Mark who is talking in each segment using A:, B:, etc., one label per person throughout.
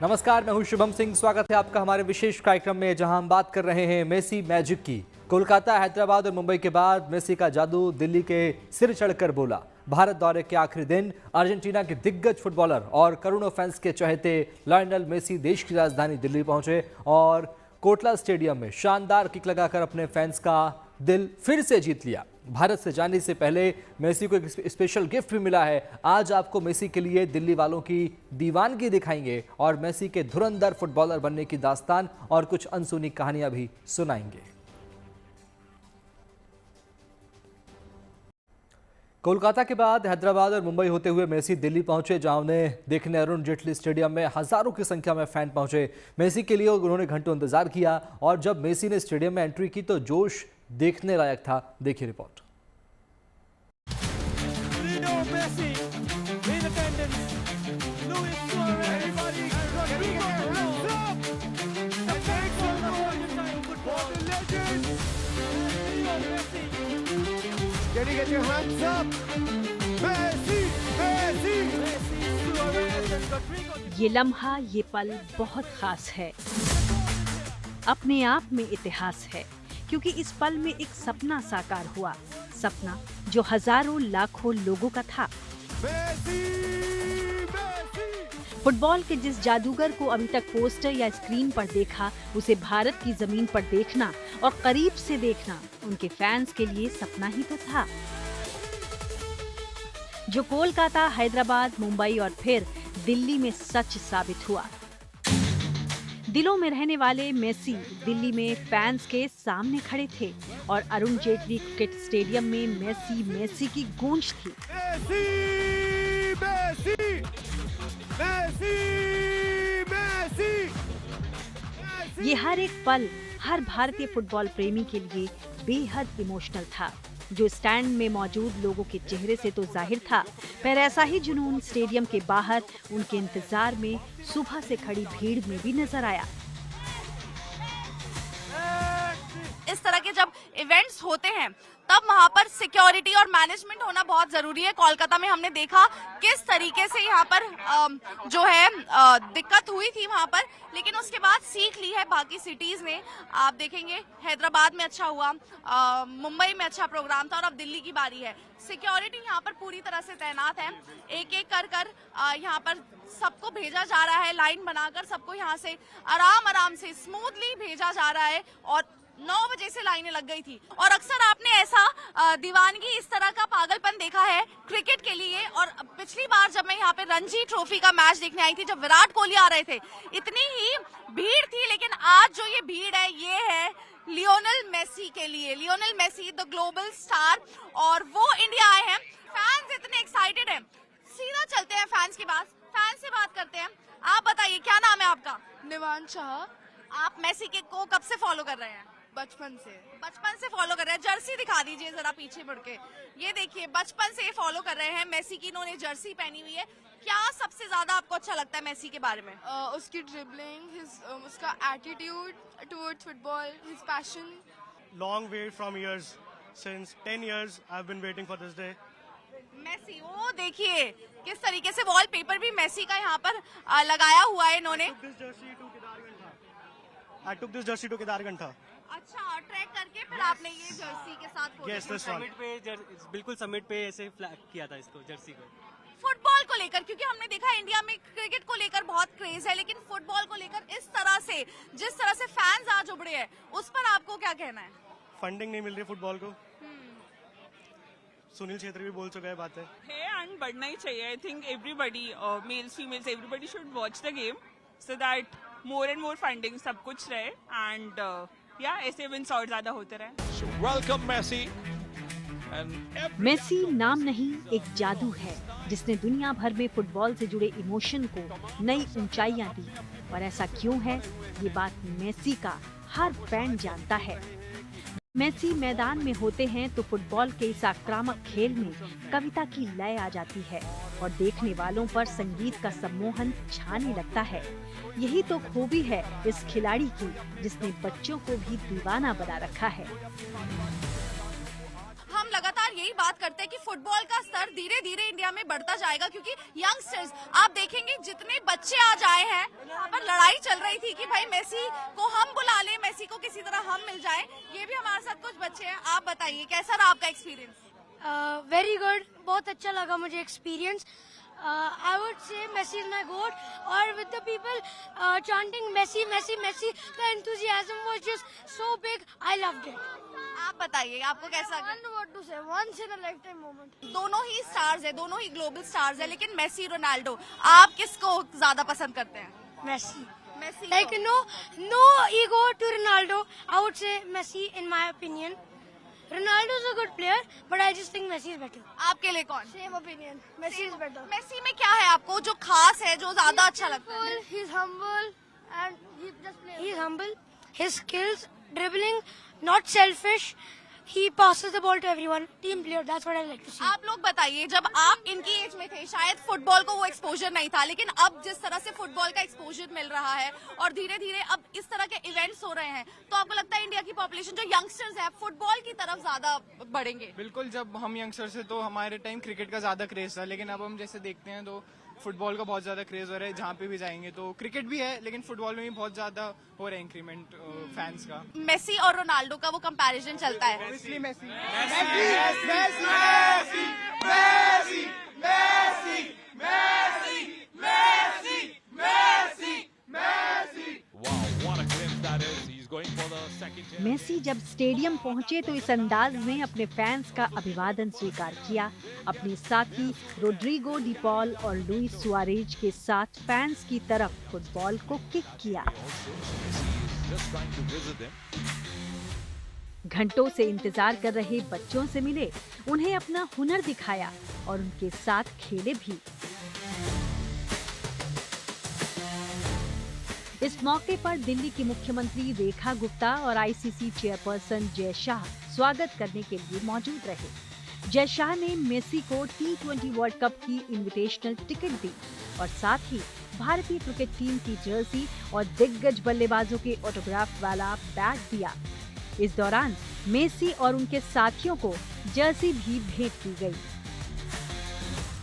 A: नमस्कार, मैं हूं शुभम सिंह। स्वागत है आपका हमारे विशेष कार्यक्रम में, जहां हम बात कर रहे हैं मेसी मैजिक की। कोलकाता, हैदराबाद और मुंबई के बाद मेसी का जादू दिल्ली के सिर चढ़कर बोला। भारत दौरे के आखिरी दिन अर्जेंटीना के दिग्गज फुटबॉलर और करोड़ों फैंस के चहेते लायनल मेसी देश की राजधानी दिल्ली पहुंचे और कोटला स्टेडियम में शानदार किक लगाकर अपने फैंस का दिल फिर से जीत लिया। भारत से जाने से पहले मेसी को एक स्पेशल गिफ्ट भी मिला है। आज आपको मेसी के लिए दिल्ली वालों की दीवानगी दिखाएंगे और मेसी के धुरंधर फुटबॉलर बनने की दास्तान और कुछ अनसुनी कहानियां भी सुनाएंगे। कोलकाता के बाद हैदराबाद और मुंबई होते हुए मेसी दिल्ली पहुंचे, जहां उन्हें देखने अरुण जेटली स्टेडियम में हजारों की संख्या में फैन पहुंचे। मेसी के लिए उन्होंने घंटों इंतजार किया और जब मेसी ने स्टेडियम में एंट्री की तो जोश देखने लायक था। देखिए report.
B: Get your hands up. Messi, Messi.
C: ये लम्हा, ये पल बहुत खास है, अपने आप में इतिहास है, क्योंकि इस पल में एक सपना साकार हुआ। सपना जो हजारों लाखों लोगों का था।
B: Messi, Messi.
C: फुटबॉल के जिस जादूगर को अभी तक पोस्टर या स्क्रीन पर देखा, उसे भारत की जमीन पर देखना और करीब से देखना उनके फैंस के लिए सपना ही तो था, जो कोलकाता, हैदराबाद, मुंबई और फिर दिल्ली में सच साबित हुआ। दिलों में रहने वाले मेसी दिल्ली में फैंस के सामने खड़े थे और अरुण जेटली क्रिकेट स्टेडियम में मेसी मेसी की गूंज थी।
B: Messi, Messi. Messi, Messi.
C: ये हर एक पल हर भारतीय फुटबॉल प्रेमी के लिए बेहद इमोशनल था, जो स्टैंड में मौजूद लोगों के चेहरे से तो जाहिर था, पर ऐसा ही जुनून स्टेडियम के बाहर उनके इंतजार में सुबह से खड़ी भीड़ में भी नजर आया।
D: इस तरह के जब इवेंट्स होते हैं तब वहाँ पर सिक्योरिटी और मैनेजमेंट होना बहुत जरूरी है। कोलकाता में हमने देखा किस तरीके से यहाँ पर जो है दिक्कत हुई थी वहाँ पर, लेकिन उसके बाद सीख ली है बाकी सिटीज ने। आप देखेंगे हैदराबाद में अच्छा हुआ, मुंबई में अच्छा प्रोग्राम था और अब दिल्ली की बारी है। सिक्योरिटी यहाँ पर पूरी तरह से तैनात है, एक एक कर यहाँ पर सबको भेजा जा रहा है, लाइन बनाकर सबको यहाँ से आराम से स्मूथली भेजा जा रहा है और 9 बजे से लाइनें लग गई थी। और अक्सर आपने ऐसा दीवानगी, इस तरह का पागलपन देखा है क्रिकेट के लिए। और पिछली बार जब मैं यहाँ पे रणजी ट्रॉफी का मैच देखने आई थी, जब विराट कोहली आ रहे थे, इतनी ही भीड़ थी, लेकिन आज जो ये भीड़ है ये है लियोनेल मेसी के लिए। Lionel Messi the global star, और वो इंडिया आए हैं। फैंस इतने एक्साइटेड हैं। सीधा चलते हैं फैंस के पास, फैंस से बात करते हैं। आप बताइए, क्या नाम है आपका?
E: निवान शाह।
D: आप मेसी के को कब से फॉलो कर रहे हैं?
E: बचपन से
D: फॉलो कर रहे हैं। जर्सी दिखा दीजिए जरा पीछे मुड़ के। ये देखिए, बचपन से फॉलो कर रहे हैं मेसी की, इन्होंने जर्सी पहनी हुई है। क्या सबसे ज्यादा आपको अच्छा लगता है मेसी के बारे में?
E: उसकी ड्रिबलिंग, उसका attitude towards football, his passion.
F: Long wait from years, since 10 years I've been waiting for this day.
D: Messi, वो देखिए किस तरीके से वॉलपेपर भी मेसी का यहाँ पर लगाया हुआ है इन्होंने।
F: I took this jersey to Kedargantha.
D: अच्छा, ट्रैक करके फिर आपने ये जर्सी के साथ photo
F: Yes, this one.
G: Summit पे बिल्कुल समिट पे ऐसे फ्लैग किया था इसको, जर्सी को।
D: फुटबॉल को लेकर, क्योंकि हमने देखा इंडिया में क्रिकेट को लेकर बहुत क्रेज है, लेकिन फुटबॉल को लेकर इस तरह से, जिस तरह से फैंस आज उभरे हैं, उस पर आपको क्या कहना है?
F: फंडिंग नहीं मिल रही फुटबॉल को। सुनील छेत्री भी बोल चुका है बातें।
H: एंड बढ़ना ही चाहिए। I think everybody, mails females, everybody should watch the game so that more and more funding सब कुछ रहे एंड या ऐसे विंस और ज्यादा होते रहे।
B: Welcome Messi.
C: मेसी नाम नहीं, एक जादू है जिसने दुनिया भर में फुटबॉल से जुड़े इमोशन को नई ऊंचाइयां दी। और ऐसा क्यों है, ये बात मेसी का हर फैन जानता है। मेसी मैदान में होते हैं तो फुटबॉल के इस आक्रामक खेल में कविता की लय आ जाती है और देखने वालों पर संगीत का सम्मोहन छाने लगता है। यही तो खूबी है इस खिलाड़ी की, जिसने बच्चों को भी दीवाना बना रखा है।
D: लगातार यही बात करते हैं कि फुटबॉल का स्तर धीरे धीरे इंडिया में बढ़ता जाएगा, क्योंकि यंगस्टर्स आप देखेंगे जितने बच्चे आज आए हैं, यहाँ पर लड़ाई चल रही थी कि भाई मेसी को हम बुला लें, मेसी को किसी तरह हम मिल जाए। ये भी हमारे साथ कुछ बच्चे हैं, आप बताइए कैसा रहा आपका एक्सपीरियंस?
I: वेरी गुड, बहुत अच्छा लगा मुझे experience. I would say Messi is my goat, और with the people chanting Messi, Messi, Messi, the enthusiasm was just so big. I loved it.
D: आप बताइए आपको कैसा लगा?
I: I don't know what to say. Once in a lifetime moment.
D: दोनों ही stars है, दोनों ही global stars है, लेकिन मेसी रोनाल्डो आप किसको ज्यादा पसंद करते हैं?
I: Messi.
D: Messi
I: Like no ego to Ronaldo. I would say Messi in my opinion. Ronaldo is a good player, but I just think Messi is better.
D: आपके लिए कौन?
I: Same opinion. Messi is better.
D: Messi में क्या है आपको जो खास है, जो ज्यादा अच्छा लगता है?
I: He's humble and he just plays. He's humble. His skills, dribbling, not selfish. He passes the ball to everyone. Team player. That's what I like to see.
D: आप लोग बताइए, जब आप इनकी एज में थे शायद फुटबॉल को वो एक्सपोजर नहीं था, लेकिन अब जिस तरह से फुटबॉल का एक्सपोजर मिल रहा है और धीरे धीरे अब इस तरह के इवेंट्स हो रहे हैं, तो आपको लगता है इंडिया की पॉपुलेशन जो यंगस्टर्स है फुटबॉल की तरफ ज्यादा बढ़ेंगे?
J: बिल्कुल, जब हम यंगस्टर्स थे तो हमारे टाइम क्रिकेट का ज्यादा क्रेज था, लेकिन अब हम जैसे देखते हैं तो फुटबॉल का बहुत ज्यादा क्रेज हो रहा है। जहाँ पे भी जाएंगे तो क्रिकेट भी है, लेकिन फुटबॉल में भी बहुत ज्यादा हो रहा है इंक्रीमेंट फैंस का।
D: मेसी और रोनाल्डो का वो कंपैरिजन चलता है।
J: Obviously Messi.
B: Wow, what a glimpse that is. He's going for the second hit.
C: Messi जब स्टेडियम पहुंचे तो इस अंदाज में अपने फैंस का अभिवादन स्वीकार किया। अपने साथी रोड्रिगो डी पॉल और लुइस सुआरेज के साथ फैंस की तरफ फुटबॉल को किक किया।
B: Just trying to visit them.
C: घंटों से इंतजार कर रहे बच्चों से मिले, उन्हें अपना हुनर दिखाया और उनके साथ खेले भी। इस मौके पर दिल्ली की मुख्यमंत्री रेखा गुप्ता और आईसीसी चेयरपर्सन जय शाह स्वागत करने के लिए मौजूद रहे। जय शाह ने मेसी को T20 वर्ल्ड कप की इनविटेशनल टिकट दी और साथ ही भारतीय क्रिकेट टीम की जर्सी और दिग्गज बल्लेबाजों के ऑटोग्राफ वाला बैग दिया। इस दौरान मेसी और उनके साथियों को जर्सी भी भेंट की गई।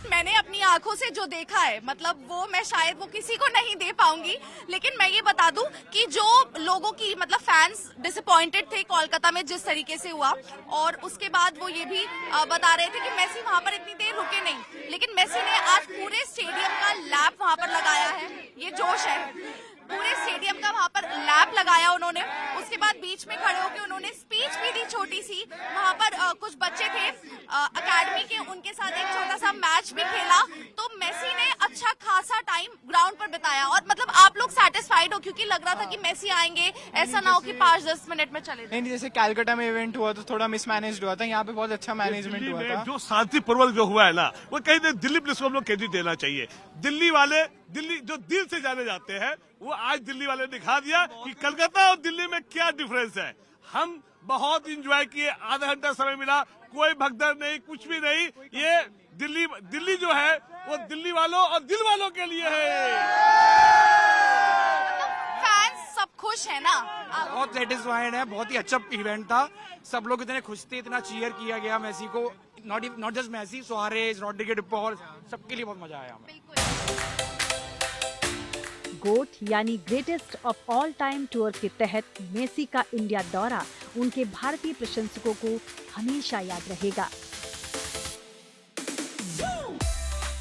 D: मैंने अपनी आंखों से जो देखा है, मतलब वो मैं शायद वो किसी को नहीं दे पाऊंगी, लेकिन मैं ये बता दूं कि जो लोगों की मतलब फैंस डिसअपॉइंटेड थे कोलकाता में जिस तरीके से हुआ, और उसके बाद वो ये भी बता रहे थे कि मेसी वहां पर इतनी देर रुके नहीं, लेकिन मेसी ने आज पूरे स्टेडियम का लैप वहां पर लगाया है। ये जोश है, पूरे स्टेडियम का वहां पर लैप लगाया उन्होंने। उसके बाद बीच में खड़े होकर उन्होंने स्पीच भी दी छोटी सी। वहां पर कुछ बच्चे थे अकेडमी के, उनके साथ एक छोटा सा मैच भी खेला। तो मेसी ने अच्छा खासा टाइम ग्राउंड पर बिताया और मतलब आप लोग सैटिस्फाइड हो, क्योंकि लग रहा था कि मेसी आएंगे, ऐसा ना हो कि 5-10 मिनट में चले जाए।
J: नहीं, जैसे कैलकाटा में इवेंट हुआ तो थोड़ा मिसमैनेज हुआ था, यहाँ पे बहुत अच्छा मैनेजमेंट हुआ था।
K: जो शांतिपूर्वक जो हुआ है ना, वो कहीं दिल्ली पुलिस को हम लोग क्रेडिट देना चाहिए। दिल्ली वाले, दिल्ली जो दिल से जाने जाते हैं, वो आज दिल्ली वाले ने दिखा दिया कि कलकत्ता और दिल्ली में क्या डिफरेंस है। हम बहुत इंजॉय किए, आधा घंटा समय मिला, कोई भगदड़ नहीं, कुछ भी नहीं। ये दिल्ली जो है वो दिल्ली वालों और दिल वालों के लिए है।
D: फैंस सब खुश है ना?
L: बहुत सेटिस्फाइड है, बहुत ही अच्छा इवेंट था। सब लोग इतने खुश थे, इतना चीयर किया गया मेसी को, not just Messi, Suarez, Rodrigo De Paul, सबके लिए बहुत मजा आया हमें।
C: गोट यानी greatest of all time tour के तहत मेसी का इंडिया दौरा उनके भारतीय प्रशंसकों को हमेशा याद रहेगा।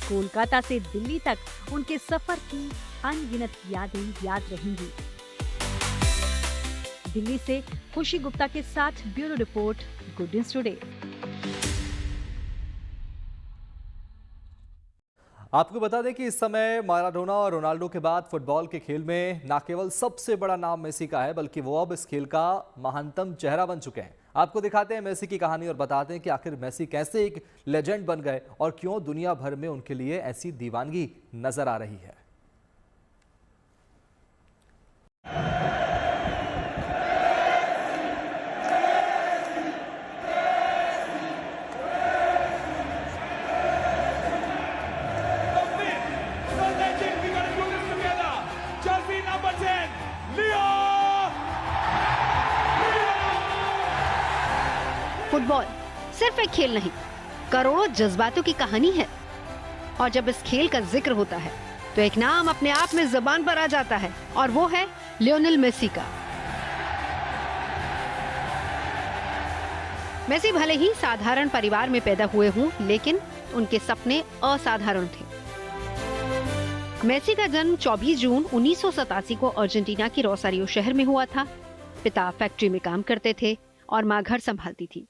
C: कोलकाता से दिल्ली तक उनके सफर की अनगिनत यादें याद रहेंगी। दिल्ली से खुशी गुप्ता के साथ bureau report, good news today.
A: आपको बता दें कि इस समय माराडोना और रोनाल्डो के बाद फुटबॉल के खेल में न केवल सबसे बड़ा नाम मेसी का है, बल्कि वो अब इस खेल का महानतम चेहरा बन चुके हैं। आपको दिखाते हैं मेसी की कहानी और बताते हैं कि आखिर मेसी कैसे एक लेजेंड बन गए और क्यों दुनिया भर में उनके लिए ऐसी दीवानगी नजर आ रही है।
C: फुटबॉल
M: सिर्फ एक खेल नहीं, करोड़ों जज्बातों की कहानी है। और जब इस खेल का जिक्र होता है तो एक नाम अपने आप में जुबान पर आ जाता है, और वो है लियोनेल मेसी का। मेसी भले ही साधारण परिवार में पैदा हुए हों, लेकिन उनके सपने असाधारण थे। मेसी का जन्म 24 जून 1987 को अर्जेंटीना के रोसारियो शहर में हुआ था। पिता फैक्ट्री में काम करते थे और मां घर संभालती थी।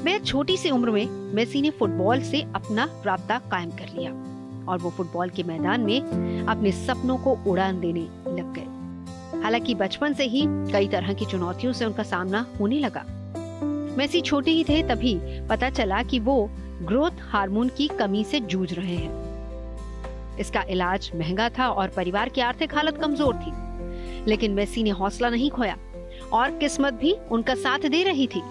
M: बेहद छोटी सी उम्र में मेसी ने फुटबॉल से अपना राब्ता कायम कर लिया और वो फुटबॉल के मैदान में अपने सपनों को उड़ान देने लग गए। हालांकि बचपन से ही कई तरह की चुनौतियों से उनका सामना होने लगा। मेसी छोटे ही थे तभी पता चला कि वो ग्रोथ हार्मोन की कमी से जूझ रहे हैं। इसका इलाज महंगा था और परिवार की आर्थिक हालत कमजोर थी, लेकिन मेसी ने हौसला नहीं खोया और किस्मत भी उनका साथ दे रही थी।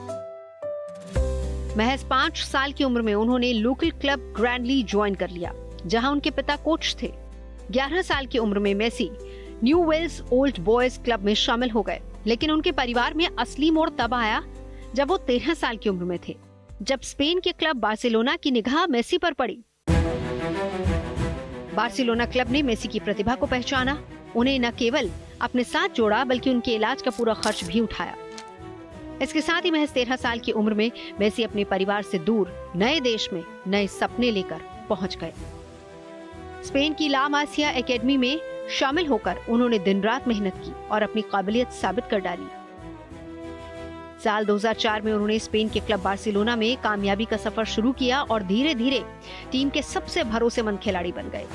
M: महज 5 साल की उम्र में उन्होंने लोकल क्लब ग्रैंडली ज्वाइन कर लिया, जहां उनके पिता कोच थे। 11 साल की उम्र में Messi Newell's Old Boys club में शामिल हो गए, लेकिन उनके परिवार में असली मोड़ तब आया जब वो 13 साल की उम्र में थे, जब स्पेन के क्लब बार्सिलोना की निगाह मेसी पर पड़ी। बार्सिलोना क्लब ने मेसी की प्रतिभा को पहचाना, उन्हें न केवल अपने साथ जोड़ा बल्कि उनके इलाज का पूरा खर्च भी उठाया। इसके साथ ही महज 13 साल की उम्र में मेसी अपने परिवार से दूर नए देश में नए सपने लेकर पहुंच गए। स्पेन की ला मासिया एकेडमी में शामिल होकर उन्होंने दिन रात मेहनत की और अपनी काबिलियत साबित कर डाली। साल 2004 में उन्होंने स्पेन के क्लब बार्सिलोना में कामयाबी का सफर शुरू किया और धीरे धीरे टीम के सबसे भरोसेमंद खिलाड़ी बन गए।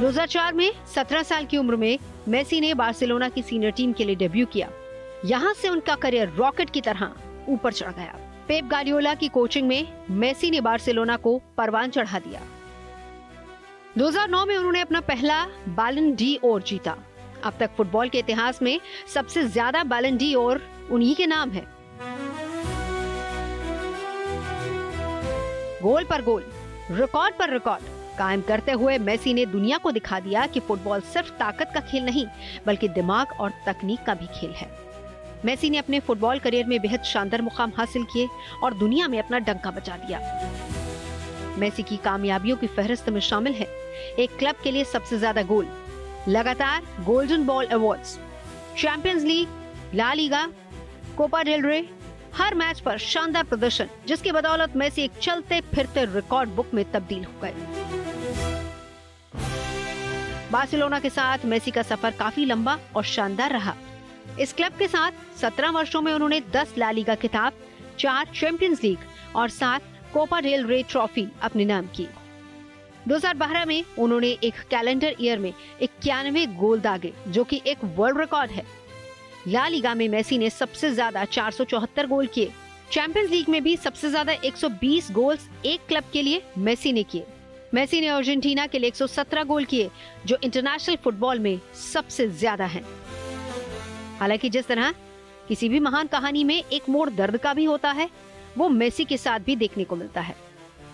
M: 2004 में 17 साल की उम्र में मेसी ने बार्सिलोना की सीनियर टीम के लिए डेब्यू किया। यहाँ से उनका करियर रॉकेट की तरह ऊपर चढ़ गया। पेप गार्डियोला की कोचिंग में मेसी ने बार्सिलोना को परवान चढ़ा दिया। 2009 में उन्होंने अपना पहला बैलन ड'ओर जीता। अब तक फुटबॉल के इतिहास में सबसे ज्यादा बैलन ड'ओर उन्हीं के नाम है। गोल पर गोल, रिकॉर्ड पर रिकॉर्ड कायम करते हुए मेसी ने दुनिया को दिखा दिया कि फुटबॉल सिर्फ ताकत का खेल नहीं बल्कि दिमाग और तकनीक का भी खेल है। मेसी ने अपने फुटबॉल करियर में बेहद शानदार मुकाम हासिल किए और दुनिया में अपना डंका बजा दिया। मेसी की कामयाबियों की फहरिस्त में शामिल है एक क्लब के लिए सबसे ज्यादा गोल, लगातार golden ball awards, Champions League, La Liga, Copa del Rey, हर मैच पर शानदार प्रदर्शन, जिसकी बदौलत मेसी एक चलते फिरते रिकॉर्ड बुक में तब्दील हो गए। बार्सिलोना के साथ मेसी का सफर काफी लंबा और शानदार रहा। इस क्लब के साथ 17 वर्षों में उन्होंने 10 ला लीगा खिताब, 4 चैंपियंस लीग और 7 कोपा डेल रे ट्रॉफी अपने नाम की। 2012 में उन्होंने एक कैलेंडर ईयर में 91 गोल दागे, जो कि एक वर्ल्ड रिकॉर्ड है। ला लीगा में मेसी ने सबसे ज्यादा 474 गोल किए। चैंपियंस लीग में भी सबसे ज्यादा 120 गोल्स एक क्लब के लिए मेसी ने किए। मेसी ने अर्जेंटीना के लिए 117 गोल किए, जो इंटरनेशनल फुटबॉल में सबसे ज्यादा हैं। हालांकि जिस तरह किसी भी महान कहानी में एक मोड़ दर्द का भी होता है, वो मेसी के साथ भी देखने को मिलता है।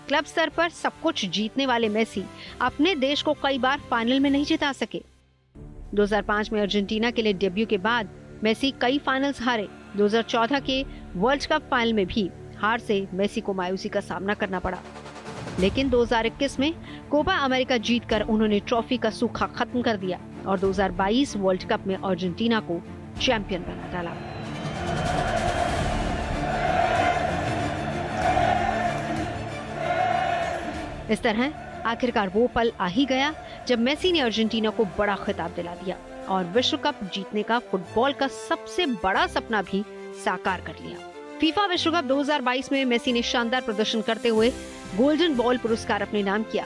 M: क्लब स्तर पर सब कुछ जीतने वाले मेसी अपने देश को कई बार फाइनल में नहीं जिता सके। 2005 में अर्जेंटीना के लिए डेब्यू के बाद मेसी कई फाइनल्स हारे। 2014 के वर्ल्ड कप फाइनल में भी हार से मेसी को मायूसी का सामना करना पड़ा, लेकिन 2021 में कोपा अमेरिका जीतकर उन्होंने ट्रॉफी का सूखा खत्म कर दिया और 2022 वर्ल्ड कप में अर्जेंटीना को चैंपियन बना डाला। इस तरह आखिरकार वो पल आ ही गया जब मेसी ने अर्जेंटीना को बड़ा खिताब दिला दिया और विश्व कप जीतने का फुटबॉल का सबसे बड़ा सपना भी साकार कर लिया। फीफा विश्व कप 2022 में मेसी ने शानदार प्रदर्शन करते हुए गोल्डन बॉल पुरस्कार अपने नाम किया।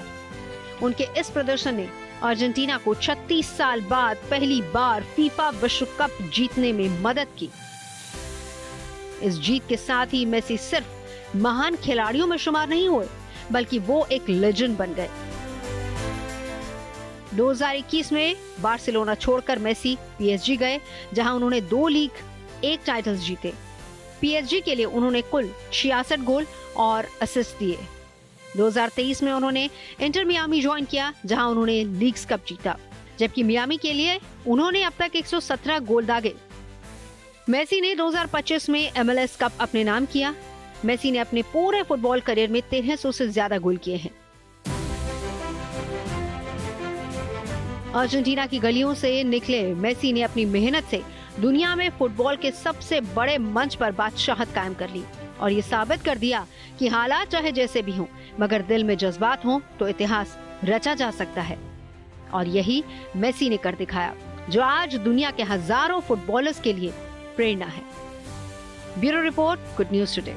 M: उनके इस प्रदर्शन ने अर्जेंटीना को 36 साल बाद पहली बार फीफा विश्व कप जीतने में मदद की। इस जीत के साथ ही मेसी सिर्फ महान खिलाड़ियों में शुमार नहीं हुए, बल्कि वो एक लेजेंड बन गए। 2021 में बार्सिलोना छोड़कर मेसी पीएसजी गए, जहां उन्होंने 2 लीग, 1 टाइटल्स जीते। पीएसजी के लिए उन्होंने कुल 66 गोल और असिस्ट दिए। 2023 में उन्होंने इंटर मियामी ज्वाइन किया, जहां उन्होंने लीग्स कप जीता, जबकि मियामी के लिए उन्होंने अब तक 117 गोल दागे। मेसी ने 2025 में MLS कप अपने नाम किया। मेसी ने अपने पूरे फुटबॉल करियर में 1300 से ज्यादा गोल किए हैं। अर्जेंटीना की गलियों से निकले मेसी ने अपनी मेहनत से दुनिया में फुटबॉल के सबसे बड़े मंच पर बादशाहत कायम कर ली और ये साबित कर दिया कि हालात चाहे जैसे भी हों, मगर दिल में जज्बात हों तो इतिहास रचा जा सकता है। और यही मेसी ने कर दिखाया, जो आज दुनिया के हजारों फुटबॉलर्स के लिए प्रेरणा है। Bureau report, good news today.